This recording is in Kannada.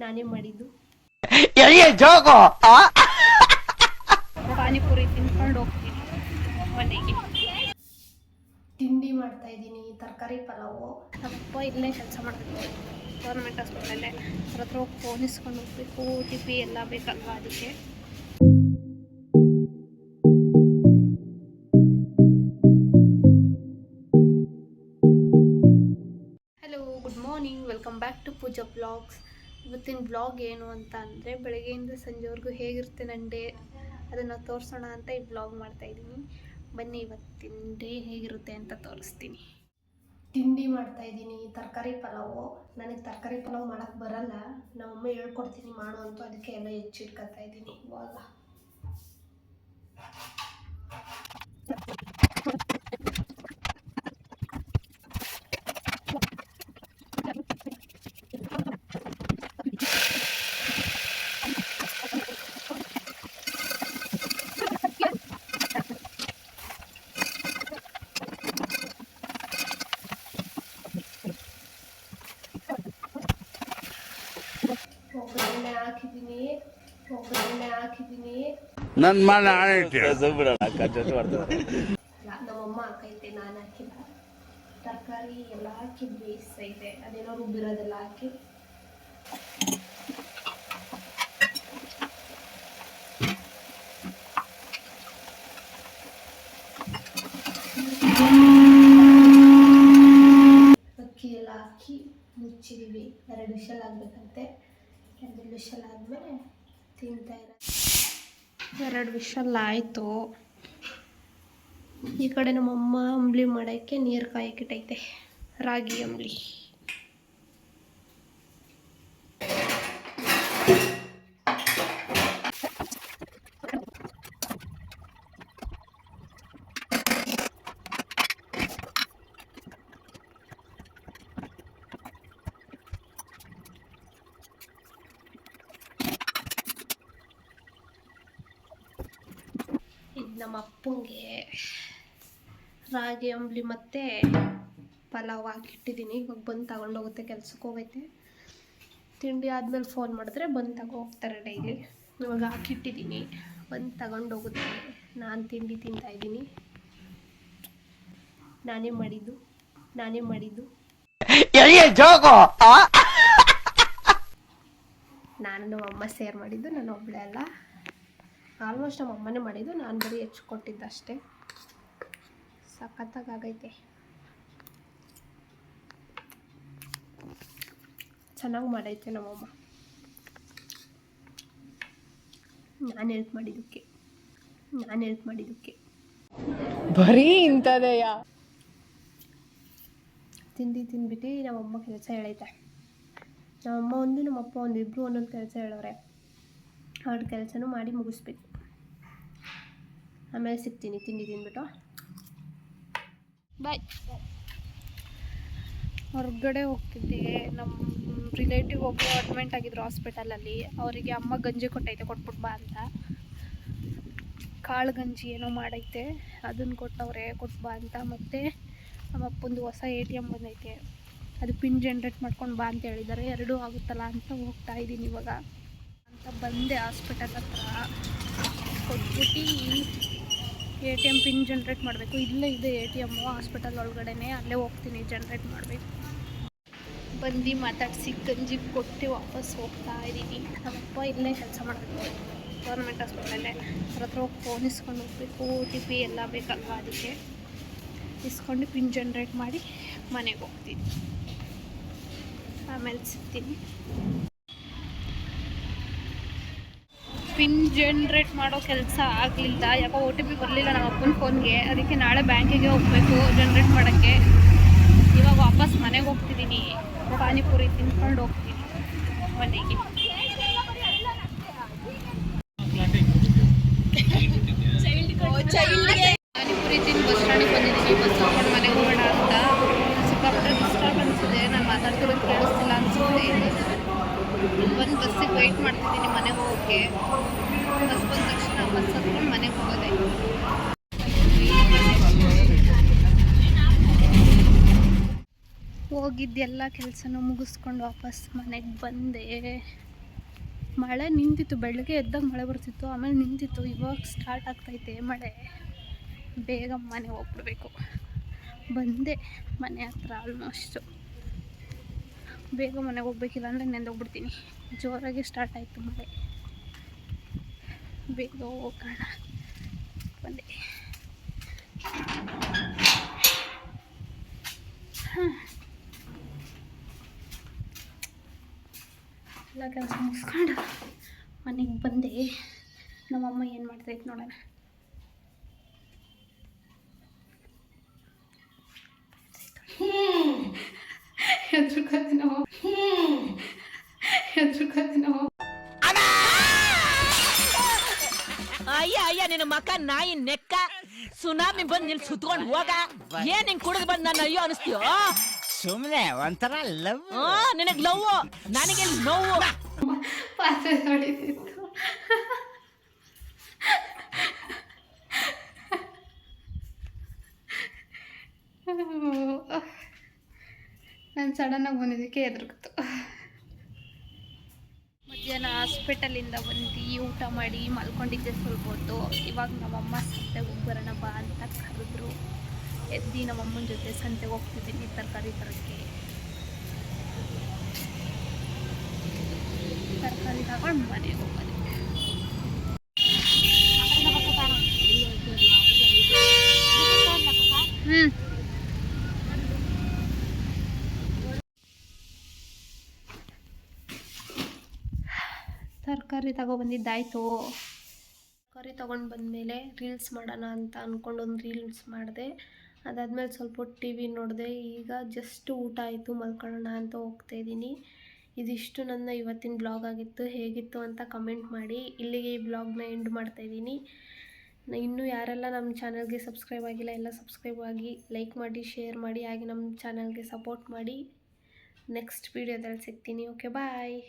ನಾನೇ ಮಾಡಿದ್ದು. ಪಾನಿಪುರಿ ತಿನ್ಕೊಂಡು ಹೋಗ್ತೀನಿ ಮನೆಗೆ. ತಿಂಡಿ ಮಾಡ್ತಾ ಇದ್ದೀನಿ, ತರಕಾರಿ ಪಲಾವು. ಅಪ್ಪ ಇಲ್ಲೇ ಕೆಲಸ ಮಾಡಬೇಕು ಗೌರ್ಮೆಂಟ್ ಹಾಸ್ಪಿಟಲಲ್ಲೇ. ಅವ್ರ ಹತ್ರ ಹೋಗಿ ಫೋನ್ ಇಸ್ಕೊಂಡು ಹೋಗ್ಬೇಕು. OTP ಎಲ್ಲ ಬೇಕಲ್ವಾ ಅದಕ್ಕೆ. Hello, good morning, welcome back to Pooja blogs. ಇವತ್ತಿನ ಬ್ಲಾಗ್ ಏನು ಅಂತ ಅಂದರೆ, ಬೆಳಗ್ಗೆಯಿಂದ ಸಂಜೆವರೆಗೂ ಹೇಗಿರುತ್ತೆ ನನ್ನ ಡೇ ಅದನ್ನು ತೋರಿಸೋಣ ಅಂತ ಈ ಬ್ಲಾಗ್ ಮಾಡ್ತಾಯಿದ್ದೀನಿ. ಬನ್ನಿ ಇವತ್ತಿನ ಡೇ ಹೇಗಿರುತ್ತೆ ಅಂತ ತೋರಿಸ್ತೀನಿ. ತಿಂಡಿ ಮಾಡ್ತಾ ಇದ್ದೀನಿ, ತರಕಾರಿ ಪಲಾವು. ನನಗೆ ತರಕಾರಿ ಪಲಾವು ಮಾಡೋಕ್ಕೆ ಬರಲ್ಲ, ನಮ್ಮಮ್ಮ ಹೇಳ್ಕೊಡ್ತೀನಿ ಮಾಡು ಅಂತ. ಅದಕ್ಕೆ ಎಲ್ಲ ಹೆಚ್ಚಿಟ್ಕೊತಾ ಇದ್ದೀನಿ ಇವಾಗ. ಒಗ್ಗರಣೆ ಹಾಕಿದ್ದೀನಿ. ನನ್ನ ಮನೆ ನಮ್ಮಮ್ಮ ಹಾಕೈತೆ, ನಾನು ಹಾಕಿಲ್ಲ. ತರಕಾರಿ ಎಲ್ಲ ಹಾಕಿ ಬೇಯಿಸೈತೆ, ಅದೇನೋ ರುಬ್ಬಿರೋದೆಲ್ಲ ಹಾಕಿ. ಅಕ್ಕಿ ಎಲ್ಲ ಹಾಕಿ ಮುಚ್ಚಿದೀವಿ. 2 ವಿಷಲ್ ಆಗಬೇಕಂತೆ. 2 ವಿಷಲ್ ಆದಮೇಲೆ ತಿಂತಾ ಇರೋದು. 2 ವಿಷಲ್ ಆಯಿತು. ಈ ಕಡೆ ನಮ್ಮಮ್ಮ ಅಂಬ್ಲಿ ಮಾಡೋಕ್ಕೆ ನೀರು ಕಾಯಕ್ಕಿಟ್ಟೈತೆ, ರಾಗಿ ಅಂಬ್ಲಿ. ಇದು ನಮ್ಮ ಅಪ್ಪಂಗೆ ರಾಗಿ ಅಂಬ್ಲಿ ಮತ್ತು ಪಲಾವ್ ಹಾಕಿಟ್ಟಿದ್ದೀನಿ. ಇವಾಗ ಬಂದು ತಗೊಂಡೋಗುತ್ತೆ, ಕೆಲ್ಸಕ್ಕೆ ಹೋಗೈತೆ. ತಿಂಡಿ ಆದಮೇಲೆ ಫೋನ್ ಮಾಡಿದ್ರೆ ಬಂದು ತಗೋ ಹೋಗ್ತಾರೆ ಡೈಲಿ. ಇವಾಗ ಹಾಕಿಟ್ಟಿದ್ದೀನಿ, ಬಂದು ತಗೊಂಡೋಗುತ್ತೆ. ನಾನು ತಿಂಡಿ ತಿಂತಾಯಿದ್ದೀನಿ. ನಾನೇ ಮಾಡಿದ್ದು. ನಾನು ನಮ್ಮಮ್ಮ ಸೇರ್ ಮಾಡಿದ್ದು, ನಾನು ಒಬ್ಬಳೇ ಅಲ್ಲ. ಆಲ್ಮೋಸ್ಟ್ ನಮ್ಮ ಅಮ್ಮನೇ ಮಾಡಿದ್ದು, ನಾನು ಬರೀ ಹೆಚ್ಚಿಕೊಟ್ಟಿದ್ದಷ್ಟೇ. ಸಖತ್ತಾಗೈತೆ, ಚೆನ್ನಾಗಿ ಮಾಡೈತೆ ನಮ್ಮಮ್ಮ. ನಾನು ಹೆಲ್ಪ್ ಮಾಡಿದ್ದಕ್ಕೆ ಬರೀ ಇಂಥದೆಯ. ತಿಂಡಿ ತಿಂದ್ಬಿಟ್ಟು ನಮ್ಮಮ್ಮ ಕೆಲಸ ಹೇಳೈತೆ. ನಮ್ಮಮ್ಮ ಒಂದು, ನಮ್ಮಪ್ಪ ಒಂದು, ಇಬ್ಬರು ಒಂದೊಂದು ಕೆಲಸ ಹೇಳೋರೆ. ಅವ್ರ ಕೆಲಸನೂ ಮಾಡಿ ಮುಗಿಸ್ಬೇಕು. ಆಮೇಲೆ ಸಿಗ್ತೀನಿ ತಿಂಡಿ ತಿಂದ್ಬಿಟ್ಟು. ಬಾಯ್. ಹೊರಗಡೆ ಹೋಗ್ತಿದ್ದೆ. ನಮ್ಮ ರಿಲೇಟಿವ್ ಒಬ್ಬರು ಅಡ್ಮಿಂಟ್ ಆಗಿದ್ರು ಹಾಸ್ಪಿಟಲಲ್ಲಿ. ಅವರಿಗೆ ಅಮ್ಮ ಗಂಜಿ ಕೊಟ್ಟೈತೆ, ಕೊಟ್ಬಿಟ್ಟು ಬಾ ಅಂತ. ಕಾಳು ಗಂಜಿ ಏನೋ ಮಾಡೈತೆ, ಅದನ್ನು ಕೊಟ್ಟವ್ರೆ, ಕೊಟ್ಟು ಬಾ ಅಂತ. ಮತ್ತು ನಮ್ಮ ಅಪ್ಪಂದು ಹೊಸ ATM ಬಂದೈತೆ, ಅದು ಪಿನ್ ಜನ್ರೇಟ್ ಮಾಡ್ಕೊಂಡು ಬಾ ಅಂತ ಹೇಳಿದ್ದಾರೆ. 2 ಆಗುತ್ತಲ್ಲ ಅಂತ ಹೋಗ್ತಾ ಇದ್ದೀನಿ ಇವಾಗ ಅಂತ ಬಂದೆ. ಹಾಸ್ಪಿಟಲ್ ಹತ್ರ ಕೊಟ್ಬಿಟ್ಟು ATM ಪಿನ್ ಜನ್ರೇಟ್ ಮಾಡಬೇಕು. ಇಲ್ಲೇ ಇದೆ ATM ಹಾಸ್ಪಿಟಲ್ ಒಳಗಡೆನೆ, ಅಲ್ಲೇ ಹೋಗ್ತೀನಿ ಜನ್ರೇಟ್ ಮಾಡಬೇಕು. ಬಂದು ಮಾತಾಡಿಸಿ ಗಂಜಿ ಕೊಟ್ಟು ವಾಪಸ್ ಹೋಗ್ತಾ ಇದ್ದೀನಿ. ನಮ್ಮಪ್ಪ ಇಲ್ಲೇ ಕೆಲಸ ಮಾಡಬೇಕು ಗೌರ್ಮೆಂಟ್ ಹಾಸ್ಪಿಟಲಲ್ಲೇ. ಅವ್ರ ಹತ್ರ ಹೋಗಿ ಫೋನ್ ಇಸ್ಕೊಂಡು ಹೋಗ್ಬೇಕು. OTP ಎಲ್ಲ ಬೇಕಲ್ವಾ ಅದಕ್ಕೆ. ಇಸ್ಕೊಂಡು ಪಿನ್ ಜನ್ರೇಟ್ ಮಾಡಿ ಮನೆಗೆ ಹೋಗ್ತೀನಿ. ಆಮೇಲೆ ಸಿಗ್ತೀನಿ. ಪಿನ್ ಜನ್ರೇಟ್ ಮಾಡೋ ಕೆಲಸ ಆಗಲಿಲ್ಲ, ಯಾಕೋ OTP ಬರಲಿಲ್ಲ ನಮ್ಮ ಅಪ್ಪನ ಫೋನ್ಗೆ. ಅದಕ್ಕೆ ನಾಳೆ ಬ್ಯಾಂಕಿಗೆ ಹೋಗಬೇಕು ಜನ್ರೇಟ್ ಮಾಡೋಕ್ಕೆ. ಇವಾಗ ವಾಪಸ್ ಮನೆಗೆ ಹೋಗ್ತಿದ್ದೀನಿ. ಪಾನಿಪುರಿ ತಿನ್ಕೊಂಡು ಹೋಗ್ತೀನಿ ಮನೆಗೆ. ಪಾನಿಪುರಿ ತಿಂದು ಬಸ್ ಸ್ಟ್ಯಾಂಡಿಗೆ ಬಂದಿದ್ದೀನಿ. ಬಸ್ ಹೋಗ್ಕೊಂಡು ಮನೆಗೆ ಹೋಗೋಣ ಅಂತ. ಸಿಕ್ಕಾಪಟ್ಟೆ ಡಿಸ್ಟರ್ಬೆನ್ಸ್ ಇದೆ, ನಾನು ಮಾತಾಡ್ತಿರೋದು ಕೇಳಿಸ್ತಿಲ್ಲ ಅನಿಸುತ್ತೆ. ಒಂದು ಬಸ್ಸಿಗೆ ವೆಯ್ಟ್ ಮಾಡ್ತಿದ್ದೀನಿ ಮನೆಗೆ ಹೋಗೋಕ್ಕೆ. ಬಸ್ ಬಂದ ತಕ್ಷಣ ಬಸ್ ಹತ್ಕೊಂಡು ಮನೆಗೆ ಹೋಗೋದೆ. ಹೋಗಿದ್ದೆಲ್ಲ ಕೆಲಸನೂ ಮುಗಿಸ್ಕೊಂಡು ವಾಪಸ್ ಮನೆಗೆ ಬಂದೆ. ಮಳೆ ನಿಂತಿತ್ತು, ಬೆಳಗ್ಗೆ ಎದ್ದಾಗ ಮಳೆ ಬರ್ತಿತ್ತು, ಆಮೇಲೆ ನಿಂತಿತ್ತು. ಇವಾಗ ಸ್ಟಾರ್ಟ್ ಆಗ್ತೈತೆ ಮಳೆ. ಬೇಗ ಮನೆ ಹೋಗ್ಬಿಡ್ಬೇಕು. ಬಂದೆ ಮನೆ ಹತ್ರ ಆಲ್ಮೋಸ್ಟು. ಬೇಗ ಮನೆಗೆ ಹೋಗ್ಬೇಕಿಲ್ಲ ಅಂದರೆ ನೆಂದೋಗ್ಬಿಡ್ತೀನಿ. ಜೋರಾಗಿ ಸ್ಟಾರ್ಟ್ ಆಯಿತು ಮಳೆ. ಬೇಗ ಹೋಗೋಣ. ಬಂದೆ. ಎಲ್ಲ ಕೆಲಸ ಮುಗಿಸ್ಕೊಂಡು ಮನೆಗೆ ಬಂದೆ. ನಮ್ಮಮ್ಮ ಏನು ಮಾಡ್ತೈತೆ ನೋಡೋಣ. ಹೆದ್ರುಕತ್ತೆ ನಾವು. ಅಯ್ಯ ನಿನ್ನ ಮಕ್ಕ ನಾಯಿ ನೆಕ್ಕ ಸುನಾಮಿ ಬಂದ್ ನಿಲ್ ಸುತ್ಕೊಂಡ್ ಹೋಗ. ಏನ್ ಹಿಂಗ್ ಕುಡಿದ್ ಬಂದ್ ನನ್ನ ಅಯ್ಯೋ ಅನಿಸ್ತೀಯೋ? ಸುಮ್ನೆ ಒಂಥರ ಲವ್. ನಿನಗ್ ಲವ್, ನನಗೆ ನೋವು. ಪಾತ್ರೆ ಹೊಡಿತಿತ್ತು. ನಾನು ಸಡನ್ನಾಗಿ ಬಂದಿದ್ದಕ್ಕೆ ಎದುರುಗಿತ್ತು. ಮಧ್ಯಾಹ್ನ ಹಾಸ್ಪಿಟಲಿಂದ ಬಂದು ಊಟ ಮಾಡಿ ಮಲ್ಕೊಂಡಿದ್ದೆ ಸ್ವಲ್ಪ ಹೊತ್ತು. ಇವಾಗ ನಮ್ಮಮ್ಮ ಸಂತೆಗೆ ಹೋಗಿ ಬರೋಣ ಬಾ ಅಂತ ಕರೆದ್ರು. ಎದ್ದು ನಮ್ಮಮ್ಮನ ಜೊತೆ ಸಂತೆಗೆ ಹೋಗ್ತಿದ್ದೀನಿ ತರಕಾರಿ ತರೋಕ್ಕೆ. ತರಕಾರಿ ತಗೊಂಡು ಮನೆಗೆ ಹೋಗೋದು. ತರಕಾರಿ ತಗೊಬಂದಿದ್ದಾಯಿತು. ತರಕಾರಿ ತೊಗೊಂಡು ಬಂದಮೇಲೆ ರೀಲ್ಸ್ ಮಾಡೋಣ ಅಂತ ಅಂದ್ಕೊಂಡು ಒಂದು ರೀಲ್ಸ್ ಮಾಡಿದೆ. ಅದಾದಮೇಲೆ ಸ್ವಲ್ಪ ಹೊತ್ತು ಟಿ ವಿ ನೋಡಿದೆ. ಈಗ ಜಸ್ಟ್ ಊಟ ಆಯಿತು, ಮಲ್ಕೊಳ್ಳೋಣ ಅಂತ ಹೋಗ್ತಾಯಿದ್ದೀನಿ. ಇದಿಷ್ಟು ನನ್ನ ಇವತ್ತಿನ ಬ್ಲಾಗ್ ಆಗಿತ್ತು. ಹೇಗಿತ್ತು ಅಂತ ಕಮೆಂಟ್ ಮಾಡಿ. ಇಲ್ಲಿಗೆ ಈ ಬ್ಲಾಗ್ನ ಎಂಡ್ ಮಾಡ್ತಾಯಿದ್ದೀನಿ. ಇನ್ನೂ ಯಾರೆಲ್ಲ ನಮ್ಮ ಚಾನಲ್ಗೆ ಸಬ್ಸ್ಕ್ರೈಬ್ ಆಗಿಲ್ಲ ಎಲ್ಲ ಸಬ್ಸ್ಕ್ರೈಬ್ ಆಗಿ, ಲೈಕ್ ಮಾಡಿ, ಶೇರ್ ಮಾಡಿ, ಹಾಗೆ ನಮ್ಮ ಚಾನಲ್ಗೆ ಸಪೋರ್ಟ್ ಮಾಡಿ. ನೆಕ್ಸ್ಟ್ ವೀಡಿಯೋದಲ್ಲಿ ಸಿಗ್ತೀನಿ. ಓಕೆ, ಬಾಯ್.